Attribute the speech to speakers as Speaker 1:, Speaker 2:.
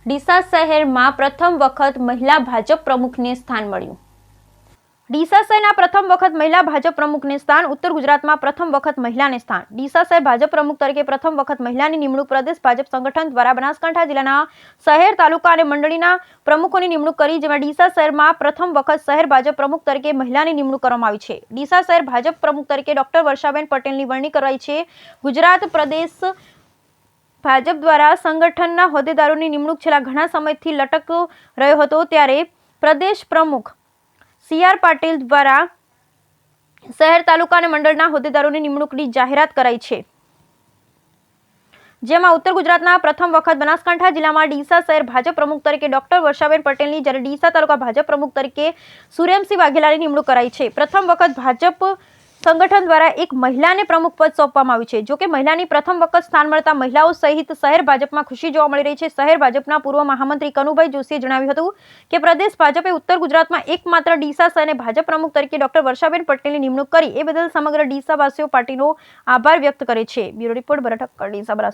Speaker 1: ડીસા શહેરમાં પ્રથમ વખત મહિલા ભાજપ પ્રમુખને સ્થાન મળ્યું। ડીસા શહેરના પ્રથમ વખત મહિલા ભાજપ પ્રમુખને સ્થાન। ઉત્તર ગુજરાતમાં પ્રથમ વખત મહિલાને સ્થાન। ડીસા શહેર ભાજપ પ્રમુખ તરીકે પ્રથમ વખત મહિલાની નિમણૂક પ્રદેશ ભાજપ સંગઠન દ્વારા બનાસકાંઠા જિલ્લાના શહેર, તાલુકા અને મંડળીના પ્રમુખોની નિમણૂક કરી, જેમાં ડીસા શહેરમાં પ્રથમ વખત શહેર ભાજપ પ્રમુખ તરીકે મહિલાની નિમણૂક કરવામાં આવી છે। ડીસા શહેર ભાજપ પ્રમુખ તરીકે ડોક્ટર વર્ષાબેન પટેલની વરણી કરાઈ છે। ગુજરાત પ્રદેશ ભાજપ દ્વારા સંગઠનના હોદ્દેદારોની નિમણૂક છેલ્લા ઘણા સમયથી લટકતો રહ્યો હતો, ત્યારે પ્રદેશ પ્રમુખ CR પાટીલ દ્વારા શહેર, તાલુકા અને મંડળના હોદ્દેદારોની નિમણૂકની જાહેરાત કરાઈ છે, જેમાં ઉત્તર ગુજરાતના પ્રથમ વખત બનાસકાંઠા જિલ્લામાં ડીસા શહેર ભાજપ પ્રમુખ તરીકે ડોક્ટર વર્ષાબેન પટેલની, જ્યારે ડીસા તાલુકા ભાજપ પ્રમુખ તરીકે સુરેમસિંહ વાઘેલાની નિમણૂક કરાઈ છે। પ્રથમ વખત ભાજપ સંગઠન દ્વારા એક મહિલાને પ્રમુખ પદ સોંપવામાં આવ્યું છે। જો કે મહિલાની પ્રથમ વખત સ્થાન મળતા મહિલાઓ સહિત શહેર ભાજપમાં ખુશી જોવા મળી રહી છે। શહેર ભાજપના પૂર્વ મહામંત્રી કનુભાઈ જોશીએ જણાવ્યું હતું કે પ્રદેશ ભાજપે ઉત્તર ગુજરાતમાં એકમાત્ર ડીસા શહેરને ભાજપ પ્રમુખ તરીકે ડોક્ટર વર્ષાબેન પટેલની નિમણૂક કરી, એ બદલ સમગ્ર ડીસાવાસીઓ પાર્ટીનો આભાર વ્યક્ત કરે છે। બ્યુરો રિપોર્ટ, ભરત ઠક્કર, ડીસા, બનાસકાંઠા।